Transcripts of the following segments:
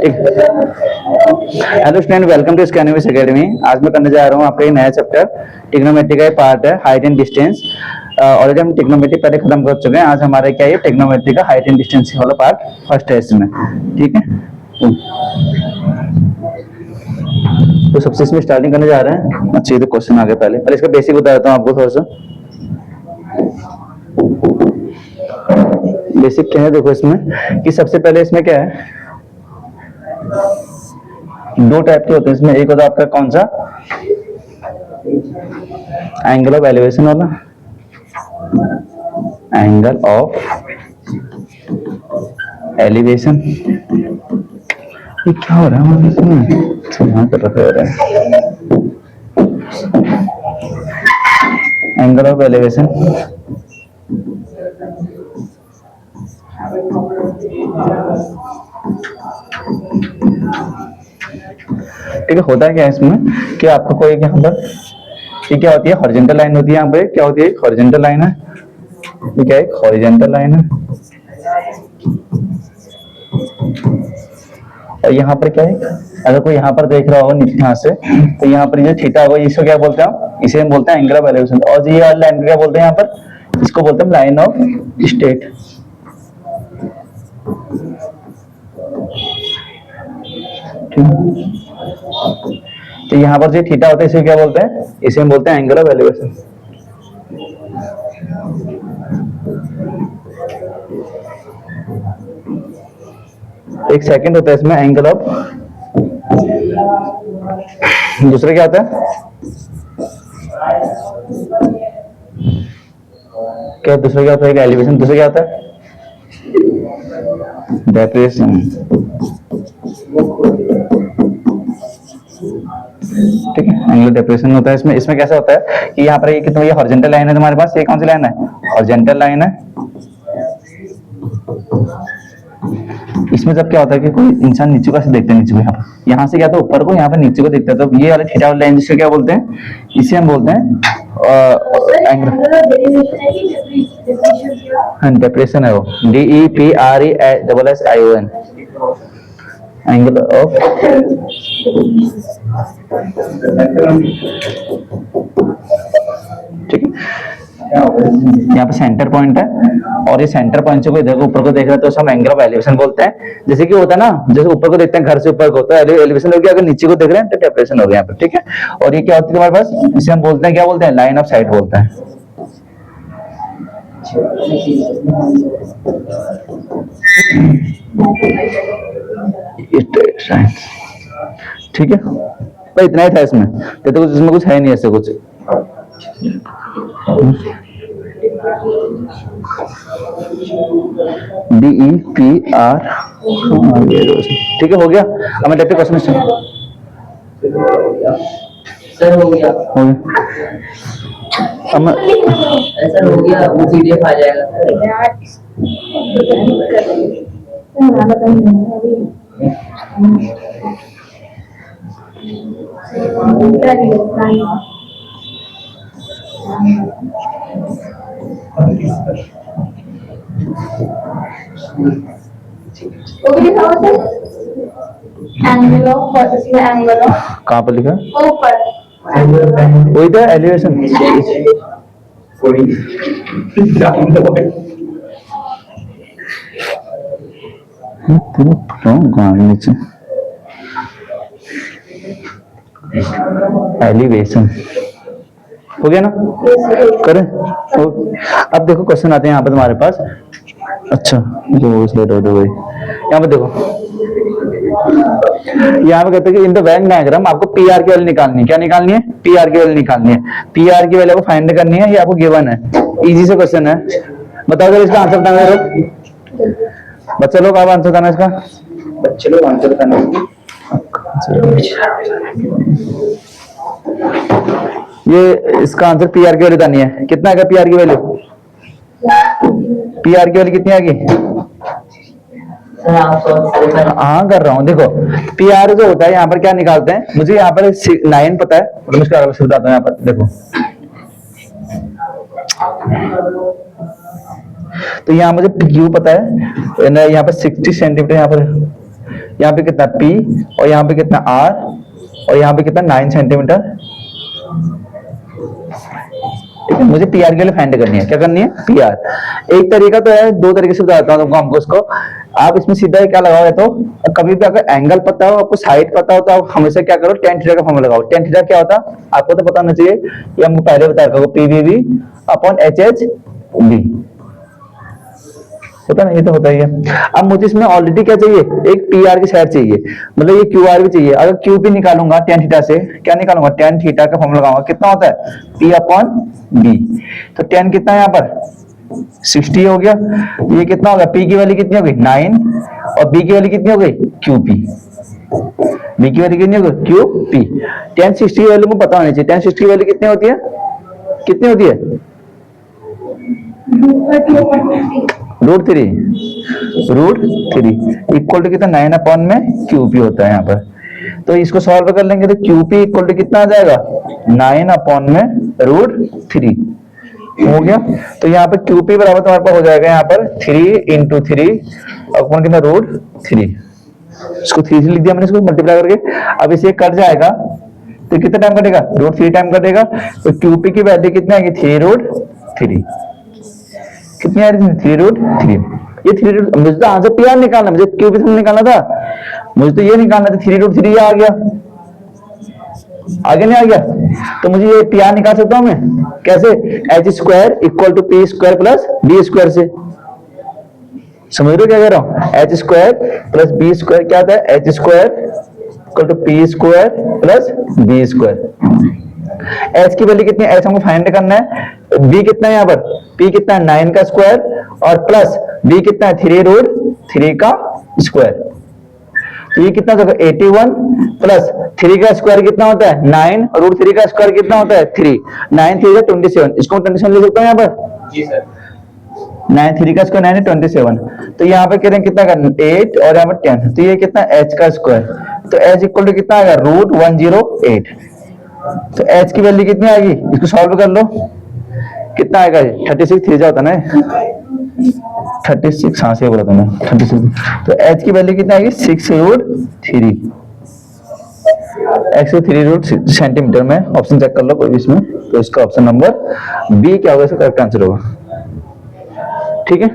Hello student, welcome to स्कैनविस academy. आज मैं करने जा रहा हूँ आपका एक नया चैप्टर ट्रिग्नोमेट्री का एक पार्ट है हाइट एंड डिस्टेंस। ऑलरेडी हम ट्रिग्नोमेट्री पहले खत्म कर चुके हैं। आज हमारा क्या है ट्रिग्नोमेट्री का हाइट एंड डिस्टेंस वाला पार्ट फर्स्ट है इसमें, ठीक है। तो सबसे इसमें स्टार्टिंग करने जा रहे हैं। अच्छा ये तो क्वेश्चन आ गया पहले, पर इसका बेसिक बता देता हूँ आपको थोड़ा सा। बेसिक क्या है देखो इसमें कि सबसे पहले इसमें क्या है, दो टाइप के होते हैं इसमें। एक होता है आपका कौन सा, एंगल ऑफ एलिवेशन वाला, एंगल ऑफ एलिवेशन। ये क्या हो रहा है हमारे इसमें, यहाँ पर रखा हो रहा है एंगल ऑफ एलिवेशन। ठीक है, होता है क्या इसमें कि आपको कोई यहाँ पर ये क्या होती है, हॉरिजॉन्टल लाइन होती है। यहाँ पे क्या होती है, हॉरिजॉन्टल लाइन है। ये क्या है, हॉरिजॉन्टल लाइन है। और यहाँ पर क्या है, अगर कोई यहाँ पर देख रहा होगा नीचे यहाँ से, तो यहाँ पर जो थीटा होगा इसको क्या बोलते हैं हम, इसे हम बोलते हैं एंगल ऑफ एलिवेशन। और ये वाली लाइन क्या बोलते हैं यहाँ पर, इसको बोलते हैं लाइन ऑफ स्टेट। तो यहाँ पर जो थीटा होता है इसे क्या बोलते हैं, इसे हम बोलते हैं एंगल ऑफ एलिवेशन। एक सेकंड होता है इसमें एंगल ऑफ, दूसरा क्या होता है, क्या दूसरा क्या होता है, एलिवेशन। दूसरा क्या होता है, डेप्रेशन। ठीक है, एंगुलर डेप्रेशन होता है इसमें। इसमें कैसा होता है कि यहाँ पर ये कितना, ये हॉरिजॉन्टल लाइन है तुम्हारे पास। ये कौन सी लाइन है, हॉरिजॉन्टल लाइन है। इसमें जब क्या होता है कि कोई इंसान नीचे को ऐसे देखते हैं, नीचे को यहाँ से क्या तो ऊपर को, यहाँ पर नीचे को देखता है, तो ये वाले थीटा वाली लाइन जिसको क्या बोलते हैं, इसे हम बोलते हैं डेप्रेशन है वो, DEPRESSION, एंगल ऑफ। ठीक है, यहाँ पे सेंटर पॉइंट है और ये सेंटर पॉइंट से कोई इधर को ऊपर को देख रहा है तो हम एंगल ऑफ एलिवेशन बोलते हैं। जैसे कि होता है ना, जैसे ऊपर को देखते हैं घर से ऊपर को, तो एलिवेशन हो गया। अगर नीचे को देख रहे हैं तो डेप्रेशन हो गया यहाँ पे। ठीक है, और ये क्या होती है तुम्हारे पास, इसे हम बोलते हैं, क्या बोलते हैं, लाइन ऑफ साइट बोलते हैं। ठीक है, तो इतना ही था इसमें, तो कुछ इसमें कुछ है नहीं ऐसे कुछ। DEPR, ठीक है, हो गया। अब मैं देखते क्वेश्चन सर हो गया, अब सर हो गया, वो PDF आ जाएगा। कहाँ पर लिखा, वही तो एलिवेशन। नीचे एलिवेशन हो गया ना, करें। अब देखो क्वेश्चन आते हैं यहाँ पे तुम्हारे पास। अच्छा जो स्लाइड हो गई, यहाँ पे देखो, यहाँ पे कहते हैं कि इन द वेन डायग्राम आपको पीआर की वैल्यू निकालनी है। क्या निकालनी है, पीआर की वैल्यू निकालनी है। पीआर की वैल्यू आपको फाइंड करनी है, ये आपको गिवन है। इजी से क्वेश्चन है, बताओ अगर इसका आंसर बताना है। बच्चे लोग आप आंसर करना इसका, बच्चे लोग आंसर करना। ये इसका आंसर पीआर की वैल्यू बतानी है। कितना है पीआर की वैल्यू, पीआर की वैल्यू कितनी आ गई, हाँ कर रहा हूँ। देखो पीआर जो होता है यहाँ पर क्या निकालते हैं, मुझे यहाँ पर 9 पता है, तो मैं इसका बताता हूँ। यहाँ पर देखो, तो यहाँ मुझे क्यू पता है, यहाँ पर 60 सेंटीमीटर यहाँ पर यहाँ पे कितना P और यहाँ पे कितना R और यहाँ पे कितना 9 सेंटीमीटर। ठीक है, मुझे पी आर के लिए फाइंड करनी है। क्या करनी है? P R. एक तरीका तो है, दो तरीके से बताता हूँ तुमको हमको उसको। आप इसमें सीधा क्या लगाओ, तो कभी भी अगर एंगल पता हो, आपको साइड पता हो, तो आप हमेशा क्या करो, टेन थीटा का फॉर्मूला लगाओ। टेन थीटा क्या होता है आपको तो पता होना चाहिए, ये हमको पहले बताया था, P V B upon H H B होता ना, ये तो होता ही है। अब मुझे इसमें ऑलरेडी क्या चाहिए, एक पी आर की साइड चाहिए, मतलब ये क्यू आर भी चाहिए। अगर क्यू पी निकालूंगा टेन थीटा से, क्या निकालूंगा, टेन थीटा का फॉर्मूला लगाऊंगा, कितना होता है पी अपॉन बी। तो टेन कितना है यहाँ पर 60 हो गया। ये कितना होगा, पी की वैल्यू कितनी हो गई 9 और बी की वैल्यू कितनी हो गई क्यू पी। बी की वैल्यू कितनी हो गई क्यू पी। टेन 60 की वैल्यू को पता होनी चाहिए। टेन 60 की वैल्यू कितनी होती है, कितनी होती है √3 इक्वल टू कितना 9 अपॉन में क्यूपी होता है यहाँ पर। तो इसको सॉल्व कर लेंगे तो क्यूपी इक्वल टू कितना आ जाएगा 9 अपॉन में √3 हो गया। तो यहाँ पर क्यूपी बराबर तुम्हारे पास हो जाएगा यहाँ पर 3 × 3 अपॉन कितना √3। इसको 3 से लिख दिया मैंने, इसको मल्टीप्लाई करके। अब इसे कट जाएगा तो कितना टाइम कटेगा, √3 टाइम कटेगा। तो क्यूपी की वैल्यू कितना आएगी 3√3। कितनी आ रही थी 3√3। ये 3 मुझे तो आंसर पी आर निकालना, मुझे क्यू भी निकालना था, मुझे तो ये निकालना था। 3√3 ये आ गया, आगे नहीं आ गया। तो मुझे ये पी आर निकाल सकता हूं मैं कैसे, H square equal to P square plus B square से। समझ रहे हो क्या कह रहा हूं, H square plus B square क्या होता है, H square equal to P square plus B square. H की वैल्यू कितनी है, एच हमको फाइंड करना है। बी कितना है यहाँ पर, पी कितना है 9 का स्क्वायर और प्लस बी कितना है 3√3 का स्क्वायर। तो ये कितना होगा 81 प्लस 3 का स्क्वायर कितना होता है 9 और √3 का स्क्वायर कितना होता है 3। 9 3 27, इसको 27 लिख सकता हूँ यहाँ पर। जी सर। 9 3 का स्क्वायर 9 27। तो यहाँ पे कह रहे हैं कितना का 8 और यहाँ पर 10। तो ये कितना एच का स्क्वायर, तो एच इक्वल टू कितना आएगा √108। तो h की वैल्यू कितनी आएगी, इसको सॉल्व कर लो, कितना आएगा 36 3 होता ना 36, हाँ से बोला था मैं 36। तो h की वैल्यू कितनी आएगी 6√3। x3 सेंटीमीटर में ऑप्शन चेक कर लो कोई भी इसमें। तो इसका ऑप्शन नंबर बी क्या होगा, इसका करेक्ट आंसर होगा। ठीक है,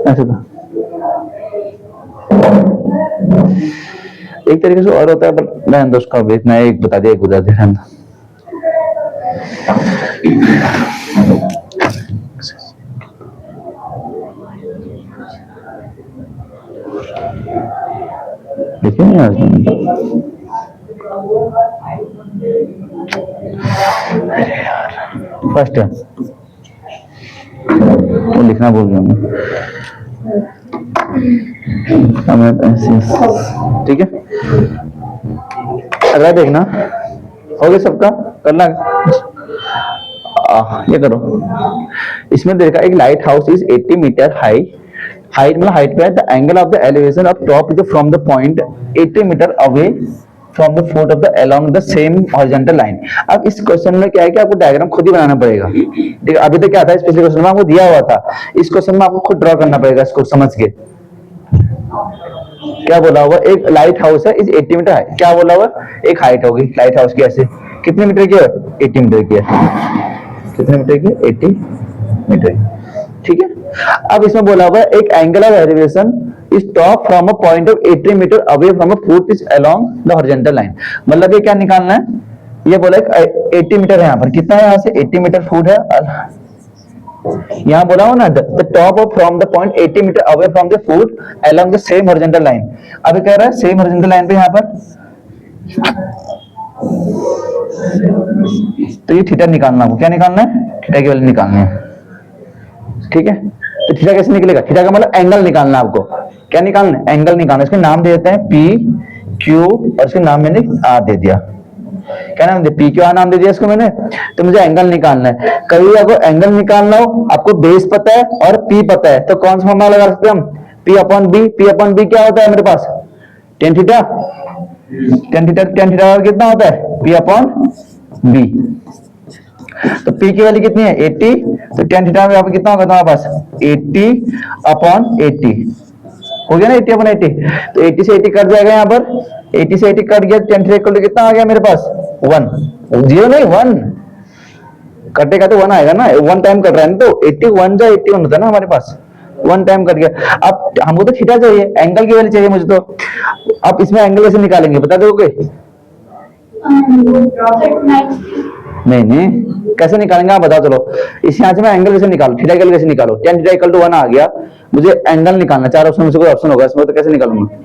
ऐसे था। एक तरीके से और होता है, पर मैं उसका इतना एक बता दिया, एक बता दिया। देखिए नहीं आज फर्स्ट है तो लिखना भूल गया मैं। ठीक है, अगला देखना, हो गया सबका करना। ये करो, इसमें देखा एक light house is 80 metre high. Height मतलब हाइट पे है, the angle of the elevation of top is from the point 80 metre away from the foot of the along the same horizontal line. अब इस क्वेश्चन में क्या है कि आपको डायग्राम खुद ही बनाना पड़ेगा। ठीक है, अभी तक क्या था, इस पिछले क्वेश्चन में आपको दिया हुआ था, इस क्वेश्चन में आपको खुद ड्रॉ करना पड़ेगा इसको समझ के। क्या बोला हुआ, एक लाइट हाउस है इस 80 मीटर हाइट। क्या बोला हुआ, एक हाइट होगी लाइट हाउस की, ऐसे कितने मीटर की है 80 मीटर की है। कितने मीटर की 80 मीटर। ठीक है, अब इसमें बोला हुआ एक angle of elevation is top from a point of 80 metre away from a foot is along the horizontal line. मतलब ये क्या निकालना है, ये बोला 80 मीटर है, यहाँ पर कितना है, यहाँ से 80 मीटर फुट है। यहाँ बोला हो ना the top of from the point 80 metre away from the foot along the same horizontal line. अभी कह रहा है सेम हॉरिजॉन्टल लाइन पे यहाँ पर, तो ये थीटा निकालना है। क्या निकालना है, थीटा की वैल्यू निकालनी है। ठीक है, तो थीटा कैसे निकलेगा, थीटा का मतलब एंगल निकालना है आपको। क्या निकालना है, एंगल निकालना। इसके नाम दे देते हैं पी क्यू और इसके नाम मैंने आर दे दिया। क्या नाम दे, पी क्यू आर नाम दे दिया इसको मैंने। तो मुझे एंगल निकालना है। कभी आपको एंगल निकालना हो, आपको बेस पता है और पी पता है, तो कौन सा फॉर्मूला लगा सकते हैं हम, P upon B. P upon B क्या होता है मेरे पास, टेन थीटा। टेन थीटा कितना होता है, पी अपॉन बी। तो पी की वैल्यू कितनी है 80, तो टेन थीटा में यहाँ पे कितना होगा तुम्हारे पास 80 अपॉन 80। हो गया ना 80 अपन 80, तो 80 से 80 कट जाएगा यहाँ पर, 80 से 80 कट गया, tan थीटा इक्वल टू कितना आ गया मेरे पास 1, 0 नहीं 1, कटेगा तो 1 आएगा ना, 1 टाइम कट रहा है ना, तो 81 जा 81 होता है ना हमारे पास, 1 टाइम कट गया। अब हमको तो थीटा चाहिए, एंगल की वैल्यू चाहिए मुझे, तो अब इसमें एंगल कैसे निकालेंगे बता दोगे? नहीं नहीं, कैसे निकालेंगे आप बताओ, चलो इस यहाँ से मैं एंगल कैसे निकालू, थीटा एंगल कैसे निकालो, tan थीटा इक्वल टू 1 आ गया, मुझे एंगल निकालना, 4 ऑप्शन में से कोई ऑप्शन होगा इसमें, तो कैसे निकालूंगा,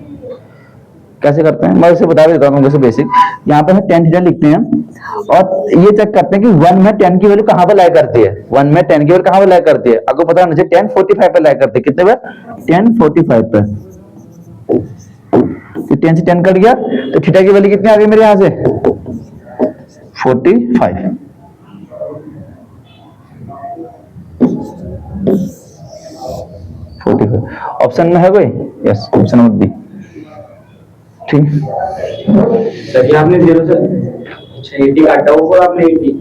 कैसे करते हैं मैं इसे बता देता हूँ वैसे बेसिक। यहाँ पे tan थीटा लिखते हैं और ये चेक करते हैं कि 1 में tan की वैल्यू कहाँ पे लाई करती है, 1 में tan की वैल्यू कहाँ पे लाई करती है, आपको पता होना चाहिए tan 45 पे लाई करती है, कितने पे, tan 45 पे, तो tan से tan कट गया, तो थीटा की वैल्यू कितनी आ गई मेरे यहाँ से 45, ऑप्शन में है कोई, यस ऑप्शन नंबर बी, ठीक। सर ये आपने 0 से, अच्छा 80 काटा ऊपर आपने 80,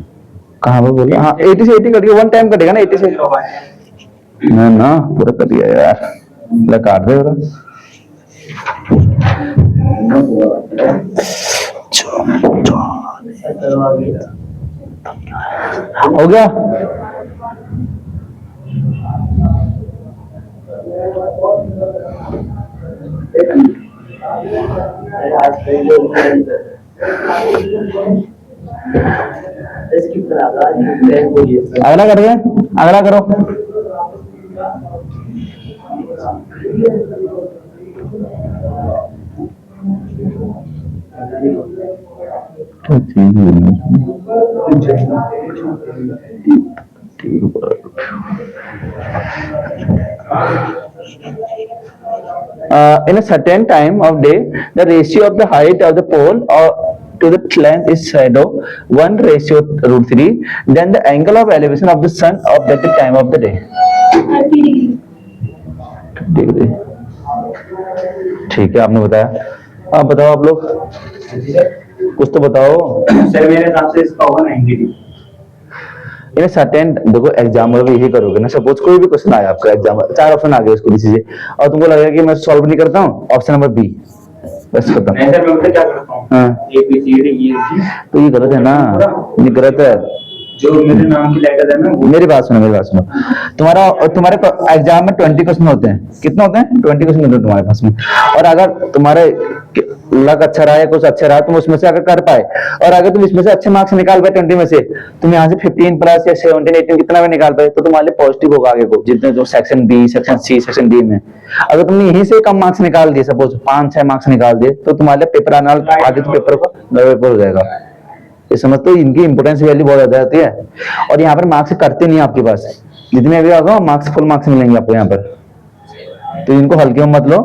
कहाँ पे बोला, हाँ 80 से 80 कट गया, 1 टाइम कटेगा ना 80 से, ना ना पूरा कट गया यार, ले काट दे पूरा, हो गया। अगला करिए, अगला करो। In a certain time of day, the ratio of the height of the pole or to the length is shadow 1 ratio √3, then the angle of elevation of the sun of that time of the day 30 degree. ठीक है, आपने बताया, आप बताओ आप लोग कुछ तो बताओ। सर मेरे हिसाब से इसका होगा 90 डिग्री। इन सर्टेन, देखो एग्जाम में यही करोगे ना, सपोज कोई भी क्वेश्चन आया आपका एग्जाम, 4 ऑप्शन आ गए उसको किसी से, और तुमको लगेगा कि मैं सॉल्व नहीं करता हूँ, ऑप्शन नंबर बी बस खत्म। नहीं सर मैं क्या करता हूँ, हाँ A B C D E F G, तो ये गलत है ना, ये गलत है, जो मेरे नाम की लेटर है ना वो। मेरी बात सुनो, मेरी बात सुनो, तुम्हारे एग्जाम में 20 क्वेश्चन होते हैं, कितने होते हैं 20 क्वेश्चन होते हैं तुम्हारे पास में, और अगर तुम्हारे लक अच्छा रहा है, कुछ अच्छा रहा, तुम उसमें से अगर कर पाए, और अगर तुम इसमें से अच्छे मार्क्स निकाल पाए 20 में से, तुम यहाँ से 15 प्लस या 17 18 कितना भी निकाल पाए, तो तुम्हारे लिए पॉजिटिव होगा आगे को, जितने जो section B, section C, section D में। अगर तुमने यहीं से कम मार्क्स निकाल दिए, सपोज 5-6 मार्क्स निकाल दिए, तो तुम्हारे लिए पेपर आने वाला आगे तो पेपर को पेपर हो जाएगा। ये समझते हो, इनकी इंपोर्टेंस वैल्यू बहुत ज्यादा आती है, और यहाँ पर मार्क्स करते नहीं आपके पास, जितने भी होगा मार्क्स फुल मार्क्स मिलेंगे आपको यहाँ पर, तो इनको हल्के में मत लो।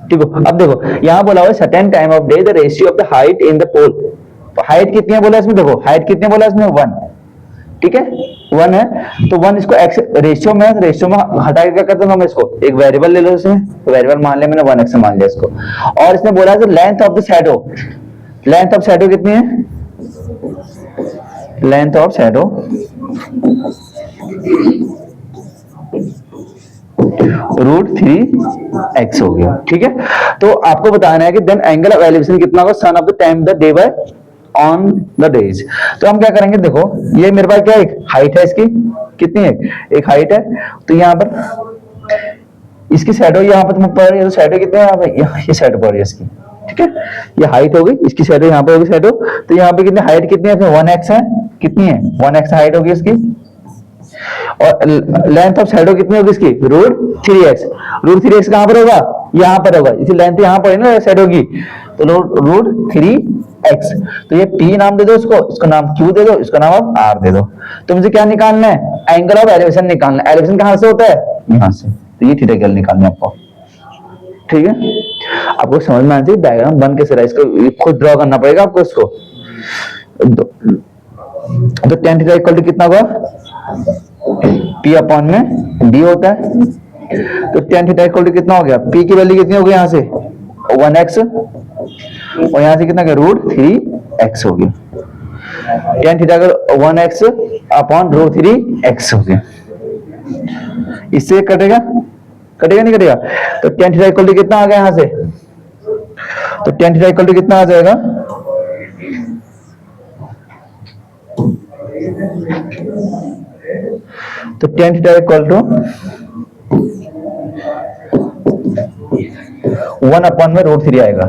ठीक है, अब देखो यहाँ बोला हुआ है certain time of day the ratio of the height in the pole, height कितनी है बोला इसमें, देखो हाइट कितनी बोला इसमें 1, ठीक है 1 है, तो 1 इसको एक्स रेशियो में हटा के क्या करते हैं हम, इसको एक वेरिएबल ले लो, इसमें वेरिएबल मान लिया मैंने 1x मान लिया इसको, और इसने बोला है length of the shadow, length of shadow कितनी है, लेंथ ऑफ शैडो √3x हो गया, ठीक है। तो आपको बताना है कि देन एंगल ऑफ एलिवेशन कितना होगा, sun of the time the day by on the days. तो हम क्या करेंगे, देखो ये मेरे पास क्या एक हाइट है, इसकी कितनी है, एक हाइट है, तो यहाँ पर इसकी शैडो यहाँ पर तुम्हें पड़ रही है, तो शैडो कितनी है यहाँ पे, ये शैडो पड़ रही है इसकी, ठीक है, ये हाइट हो गई, इसकी शैडो यहाँ पे होगी शैडो, तो यहाँ पे कितनी हाइट कितनी है, 1x है, कितनी है 1x हाइट होगी इसकी, और लेंथ ऑफ शैडो कितनी होगी इसकी √3x, √3x कहां पर होगा, यहां पर होगा, इसी लेंथ यहां पर है ना शैडो की, तो √3x, तो ये p नाम दे दो इसको नाम q दे दो, इसका नाम आप r दे दो। तो मुझे क्या निकालना है, एंगल ऑफ एलिवेशन निकालना है, एलिवेशन कहां से होता है, यहां से, तो ये थीटा एंगल निकालना है आपको, ठीक है। आपको समझ में आना चाहिए डायग्राम बन कैसे रहा है, इसको खुद ड्रॉ करना पड़ेगा आपको इसको। तो tan थीटा इक्वल टू कितना होगा, p अपॉन में d होता है, तो tan थीटा इक्वल टू कितना हो गया, p की वैल्यू कितनी हो गई यहाँ से 1x, और यहाँ से कितना गया √3x हो गया, tan थीटा का 1x अपॉन √3x हो गया। इससे कटेगा कटेगा नहीं कटेगा, तो tan थीटा इक्वल टू कितना आ गया यहां से, तो tan थीटा इक्वल टू कितना आ जाएगा, तो tan theta equal to 1 upon में √3 आएगा।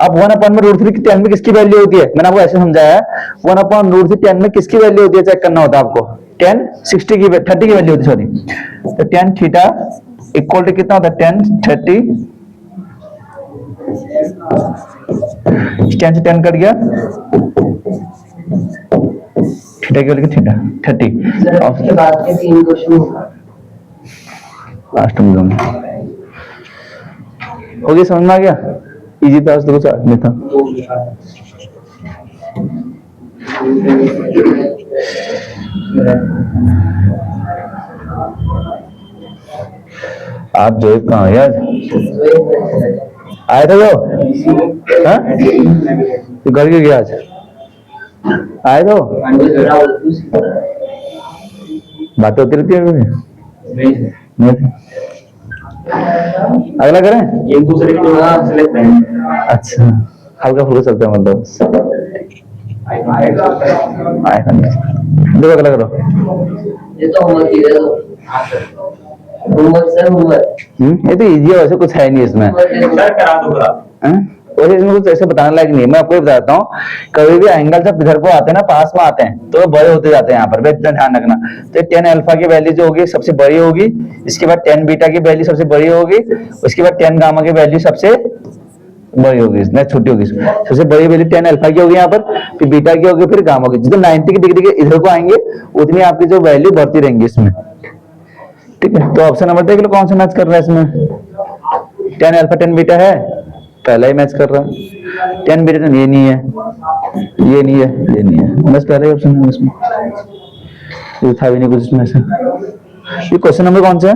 अब 1 अपॉन में √3 tan में किसकी वैल्यू होती है, मैंने आपको ऐसे समझाया है, 1 अपॉन √3 tan में किसकी वैल्यू होती है चेक करना होता है आपको, tan 60 की 30 की वैल्यू होती है, सॉरी, तो tan थीटा इक्वल टू कितना होता है, tan 30, tan से tan कट गया, थीटा की वैल्यू थीटा 30। इसके बाद के 3 क्वेश्चन होगा। लास्ट में हो गया, समझ में आ गया, इजी था, कुछ नहीं था। आप जो कहाँ है आज आए थे जो, हाँ तो घर क्यों गया आज, आए तो बातें होती रहती है, नहीं अगला करें, एक दूसरे के सेलेक्ट है। अच्छा हल्का फुल्का चलते हैं मतलब, आएगा नहीं, देखो अगला करो। ये तो होमवर्क ही दे दो। Homework sir homework. ये तो इजी है, वैसे कुछ है नहीं इसमें, सर करा दो करा। वैसे इसमें कुछ ऐसे बताने लायक नहीं है। मैं आपको ये बताता हूँ, कभी भी एंगल जब इधर को आते हैं ना, पास में आते हैं, तो वो बड़े होते जाते हैं यहाँ पर, इतना ध्यान रखना। तो tan अल्फा की वैल्यू जो होगी सबसे बड़ी होगी, इसके बाद tan बीटा की वैल्यू सबसे बड़ी होगी, उसके बाद tan गामा की वैल्यू सबसे बड़ी होगी, इसमें छोटी होगी। सबसे बड़ी वैल्यू tan अल्फा की होगी यहाँ पर, फिर बीटा की होगी, फिर गामा की। जितने 90 की डिग्री के इधर को आएंगे उतनी आपकी जो वैल्यू बढ़ती रहेंगी इसमें, ठीक है। तो ऑप्शन नंबर देख लो कौन सा मैच कर रहा है इसमें, tan अल्फा tan बीटा है, पहला ही मैच कर रहा है, tan बीटा ये नहीं है, ये नहीं है, ये नहीं है, बस पहला ही ऑप्शन है इसमें, ये था भी नहीं कुछ इसमें से। ये क्वेश्चन नंबर कौन सा है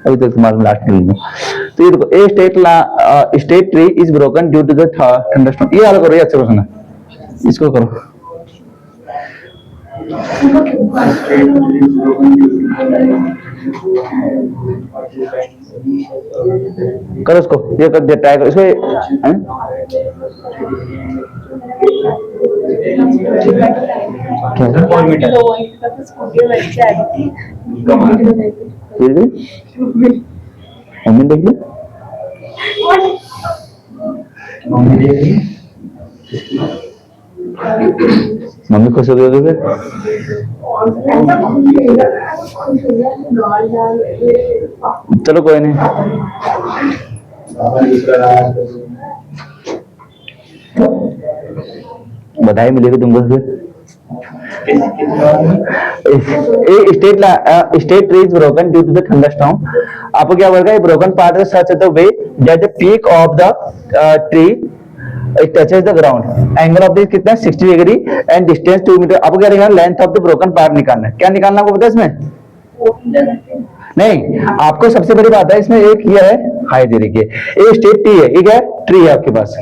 अभी तक तुम्हारे लास्ट में। तो ये देखो, a straight tree is broken due to the thunderstorm, ये हल करो, ये अच्छा क्वेश्चन है, इसको करो। करो उसको, ये कर दिया, ट्राई करो इसको, मम्मी देख ली, मम्मी खुश हो गई होगी फिर। चलो कोई नहीं, बधाई मिलेगी तुमको फिर। State tree is broken due to the thunderstorm. आपको क्या बोलेगा, broken part is such the way that the peak of the tree it touches the ground, angle of this कितना है 60 डिग्री and distance 2 मीटर। आपको क्या निकालना, length of the broken part निकालना है। क्या निकालना आपको पता है इसमें, नहीं आपको सबसे बड़ी बात है इसमें, एक ये है हाई देरी के, एक स्टेट टी है, एक है ट्री है आपके पास,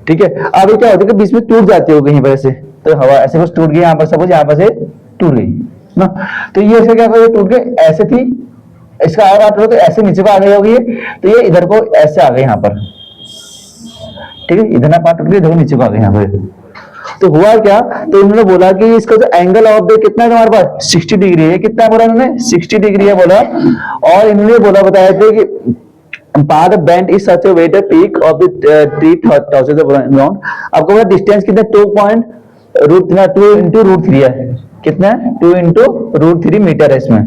ठीक है। अब ये क्या होता है कि बीच में टूट जाती हो कहीं पर ऐसे, तो हवा ऐसे कुछ टूट गई यहाँ पर, सपोज यहाँ पर से टूट गई ना, तो ये ऐसे क्या कर टूट गए, ऐसे थी, इसका आगे बात तो ऐसे नीचे को आ गई होगी, तो ये इधर को ऐसे आ गई यहाँ पर, ठीक है, इधर ना पार्ट टूट गई, इधर नीचे को आ गई यहाँ पर। तो हुआ क्या, तो इन्होंने बोला कि इसका जो एंगल ऑफ द कितना है हमारे पास 60 डिग्री है, कितना बोला इन्होंने 60 डिग्री है बोला, और इन्होंने बोला बताया थे कि part bent is such a way the peak of the tree touches the ground. आपको पता डिस्टेंस कितना 2 इंटू रूट 3 है, कितना है 2 इंटू रूट 3 मीटर है इसमें,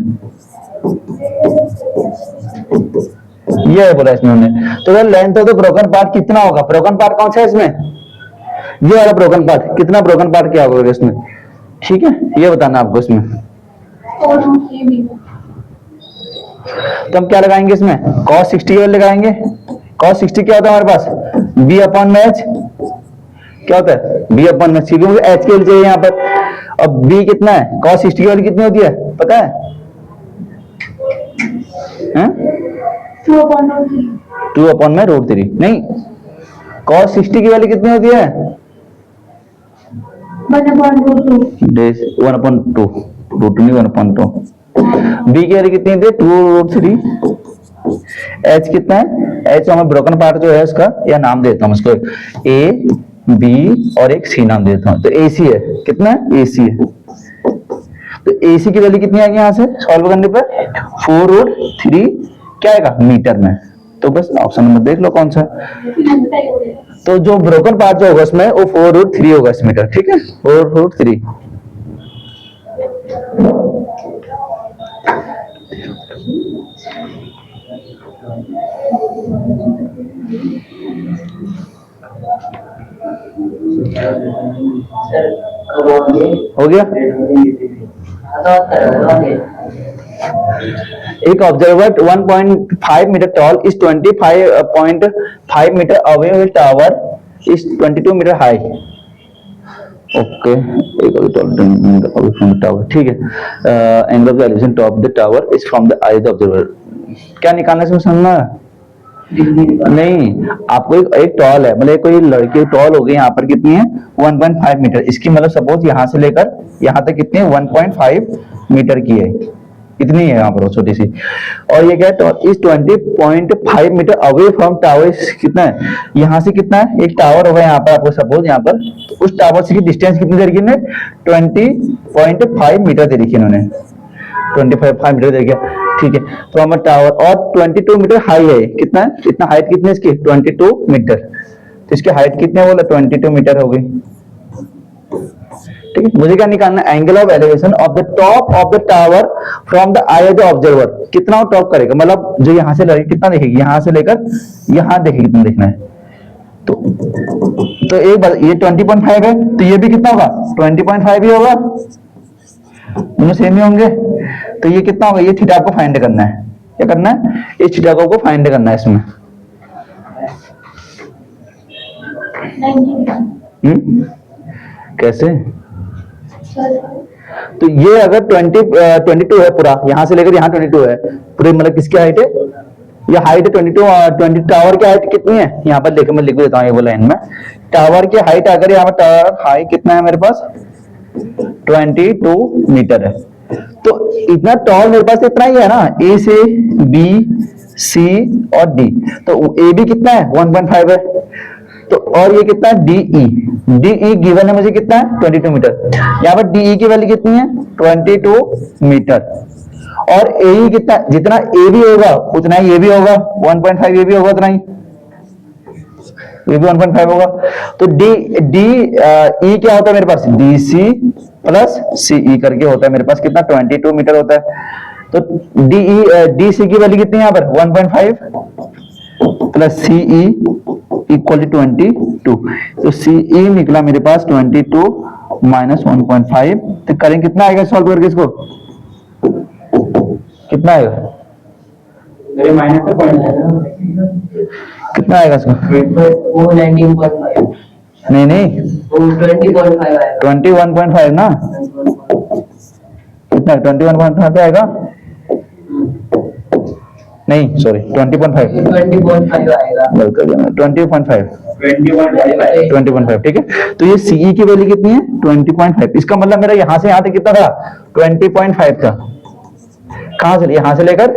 ये है बोला इसमें। तो length of the broken part कितना होगा, ब्रोकन पार्ट कौन सा है इसमें, ये वाला ब्रोकन पार्ट, कितना ब्रोकन पार्ट क्या होगा इसमें, ठीक है, ये बताना आपको इसमें। तो हम क्या लगाएंगे इसमें, cos 60 वाले लगाएंगे। cos 60 क्या होता है हमारे पास, b अपॉन में h, क्या होता है b अपॉन में, क्योंकि मुझे h के लिए चाहिए यहाँ पर। अब b कितना है, cos 60 वाली कितनी होती है पता है, 2 अपॉन में √3, नहीं cos 60 की वैल्यू कितनी होती है डेज 1/2, रूट नहीं 1/2। बी की वैल्यू कितनी थी 2√3। एच कितना है, एच हमें ब्रोकन पार्ट जो है उसका या नाम देता हूँ उसको ए बी और एक सी नाम देता हूँ। तो ए सी है, कितना है ए सी है। तो ए सी की वैल्यू कितनी आएगी यहाँ से सॉल्व करने पर 4√3 क्या आएगा मीटर में। तो बस ऑप्शन नंबर देख लो कौन सा है। तो जो ब्रोकन पार्ट जो होगा उसमें वो 4√3 होगा इस मीटर, ठीक है 4√3। सर कब होंगे? हो गया। एक observer 1.5 metre tall is 25.5 metre away with tower is 22 metre high. Okay एक अवे फ्रॉम द टावर, ठीक है। Angle of the elevation top the tower is from the eye the observer. क्या निकालना है इसमें समझना नहीं, आपको एक टॉल है, मतलब कोई लड़की टॉल हो गई यहाँ पर कितनी है 1.5 मीटर। इसकी मतलब सपोज यहाँ से लेकर यहाँ तक कितनी है 1.5 मीटर की है, इतनी है यहाँ पर छोटी सी। और ये क्या है इस 20.5 मीटर अवे फ्रॉम टावर कितना है, यहाँ से कितना है एक टावर होगा यहाँ पर आपको सपोज यहाँ पर, तो उस टावर से की डिस्टेंस कितनी दे रखी है 20.5 मीटर दे रखी है इन्होंने, 25 मीटर दे दिया, ठीक है। तो हमारा टावर और 22 मीटर हाई है, कितना है इतना हाइट कितनी है इसकी 22 मीटर। तो इसकी हाइट कितनी है बोला 22 मीटर हो गई, ठीक है। मुझे क्या निकालना है angle of elevation of the top of the tower from the I of the observer. कितना वो टॉप करेगा, मतलब जो यहाँ से लड़की कितना देखेगी, यहाँ से लेकर यहाँ देखेगी कितना देखना है। तो एक बार ये 20.5 है तो ये भी कितना होगा 20.5 ही होगा, दोनों सेम ही होंगे। तो ये कितना होगा, ये थीटा आपको फाइंड करना है, क्या करना है इस थीटा को आपको फाइंड करना है इसमें। कैसे, तो ये अगर 22 है पूरा, यहां से लेकर यहाँ 22 है पूरे, मतलब किसकी हाइट है, ये हाइट है 22 टावर की हाइट कितनी है यहाँ पर देखो, मैं लिख देता हूँ ये वो लाइन में। टावर की हाइट अगर यहाँ पर टावर हाइट कितना है मेरे पास 22 मीटर है। तो इतना टॉल मेरे पास इतना ही है ना, ए से बी सी और डी। तो ए बी कितना है 1.5 है, तो और ये कितना है डीई, डीई गिवन है मुझे कितना है 22 मीटर। यहाँ पर डीई की वैल्यू कितनी है 22 मीटर। और ए कितना, जितना ए भी होगा उतना ही ये भी होगा 1.5, ये भी होगा उतना ही, ये भी 1.5 होगा। तो डी ई क्या होता है मेरे पास डी सी प्लस सीई करके होता है मेरे पास कितना 22 मीटर होता है। तो डी सी की वैल्यू कितनी है यहाँ पर 1.5 प्लस सीई इक्वल टू 22। तो सीई निकला मेरे पास 22 माइनस 1.5। तो करें कितना आएगा सॉल्व करके इसको, कितना आएगा मेरे माइनस का पॉइंट है कितना आएगा इसको, वो 19.5 नहीं नहीं वो 20.5 आएगा, 21.5 ना, कितना 21.5 आएगा, नहीं सॉरी 20.5 आएगा 20.5 ठीक है। तो ये सीई की वैल्यू कितनी है 20.5। इसका मतलब मेरा यहां से यहां तक कितना था 20.5 था, कहां से यहाँ से लेकर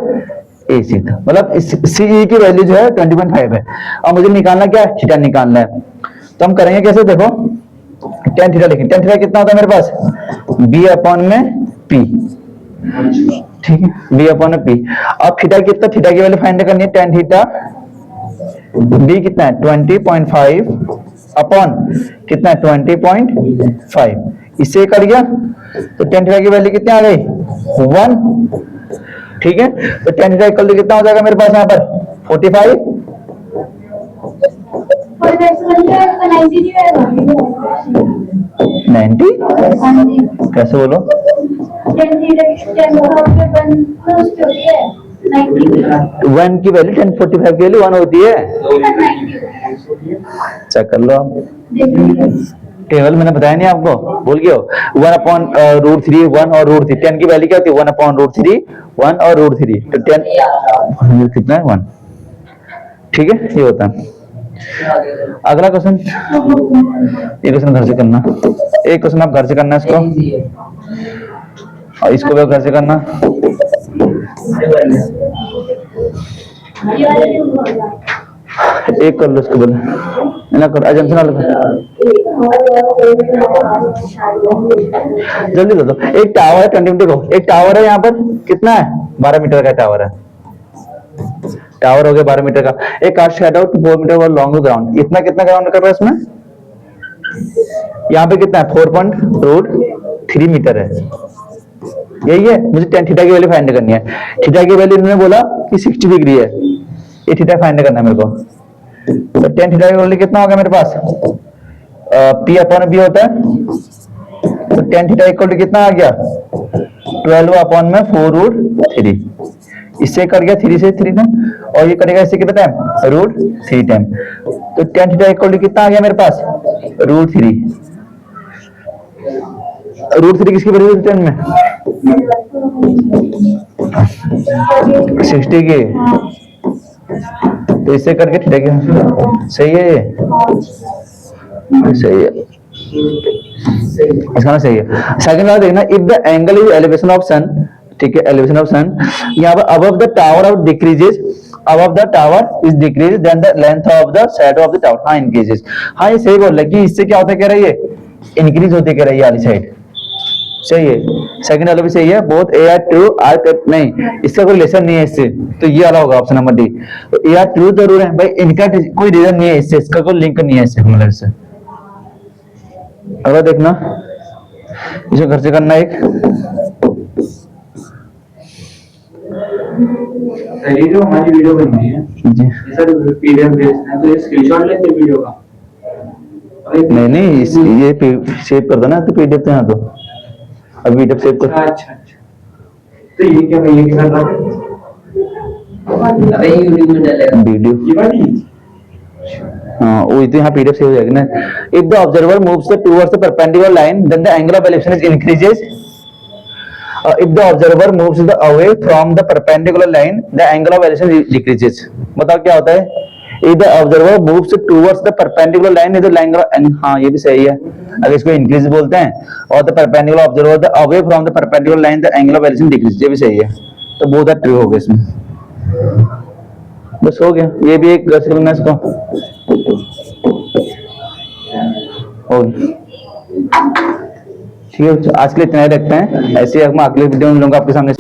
ए सी था, मतलब सीई की वैल्यू जो है 20.5 है। अब मुझे निकालना क्या है थीटा निकालना है। तो हम करेंगे कैसे, देखो tan थीटा लिखेंगे, tan थीटा कितना होता है मेरे पास b अपॉन में p, ठीक है b अपॉन में p। अब थीटा कितना, थीटा की वैल्यू फाइंड करनी है, tan थीटा b कितना है 20.5 अपॉन कितना है 20.5, इससे कर गया। तो tan थीटा की वैल्यू कितनी आ गई 1, ठीक है। तो tan थीटा इक्वल टू कितना हो जाएगा मेरे पास यहाँ पर 45, और वैसे बन गया 90 नहीं आएगा 90 कैसे बोलो 10 पे बन क्लोज हो गया 90 1 की वैल्यू 1045 की वैल्यू 1 होती है, चेक कर लो आप टेबल मैंने बताया नहीं आपको, भूल गए हो 1 अपॉन √3 1 और √3, 10 की वैल्यू क्या होती है 1 अपॉन √3 1 और √3, तो 10 कितना है 1, ठीक है ये होता है। अगला क्वेश्चन, ये क्वेश्चन घर से करना, एक क्वेश्चन आप घर से करना इसको, और इसको भी घर से करना। ये वाले भी होगा। एक कर लो इसको, बोले ना कर अजम से ना लो, जल्दी दे दो। एक टावर है 20 मीटर को, एक टावर है यहाँ पर कितना है 12 मीटर का टावर है, टावर हो गया 12 मीटर का। एक कास्ट शेडो 4 मीटर और लॉन्ग ग्राउंड, इतना कितना ग्राउंड कर रहा है इसमें, यहाँ पे कितना है 4.3 मीटर है, यही है। मुझे टेन थीटा की वैल्यू फाइंड करनी है। थीटा की वैल्यू इन्होंने बोला कि 60 डिग्री है, ये थीटा फाइंड करना है मेरे को। तो टेन थीटा की वैल्यू कितना होगा मेरे पास, पी अपॉन बी होता है, तो टेन थीटा इक्वल टू कितना आ गया 12 अपॉन में 4√3, इससे कट गया 3 से 3 ना, और ये कटेगा इससे कितना टाइम √3 टाइम, तो टेन थीटा इक्वल टू कितना आ गया मेरे पास √3। √3 किसकी वैल्यू देते हैं में 60 की, तो इससे करके थीटा की सही है, ये सही है, इसका ना सही है। सेकंड वाला देखना, if the angle is elevation of sun, ठीक है एलिवेशन ऑफ सन, यहाँ पर above the tower of decreases, above the tower is decrease then the length of the shadow of the tower, हाँ इंक्रीजेस, हाँ ये सही बोल रहा है कि इससे क्या होता है, कह रहा है ये इंक्रीज होते कह रहा है ये वाली साइड, सही है। सेकंड वाला भी सही है, both A R true or नहीं, इसका कोई रिलेशन नहीं है इससे, तो ये वाला होगा ऑप्शन नंबर डी। तो ए आर ट्रू जरूर है भाई, इनका कोई रीजन नहीं है इससे, इसका कोई लिंक नहीं है इससे, मतलब इससे। अगला देखना, इसे घर से करना एक, सर ये जो हमारी वीडियो बन रही है जी सर पीडीएफ भेजना है, तो ये स्क्रीनशॉट लेते वीडियो का, नहीं नहीं ये सेव कर दो ना, तो पीडीएफ तो यहाँ दो, अब पीडीएफ सेव कर। अच्छा तो ये क्या कर रहा है, अबे यूट्यूब में डालेगा वीडियो, ये वाली हाँ वही तो यहाँ पीडीएफ सेव हो जाएगी ना। If the observer moves towards the perpendicular line then the angle of elevation is increases, if the observer moves away from the perpendicular line the angle of elevation decreases। बताओ क्या होता है, if the observer moves towards the perpendicular line is the angle, हाँ ये भी सही है, अगर इसको इंक्रीज बोलते हैं, और the perpendicular observer the away from the perpendicular line the angle of elevation decreases, ये भी सही है, तो both are true हो गए इसमें, बस हो गया, ये भी एक गलत करना इसको हो गया। ठीक है, आज के लिए इतना ही रखते हैं, ऐसे ही हम अगले वीडियो में लोग आपके सामने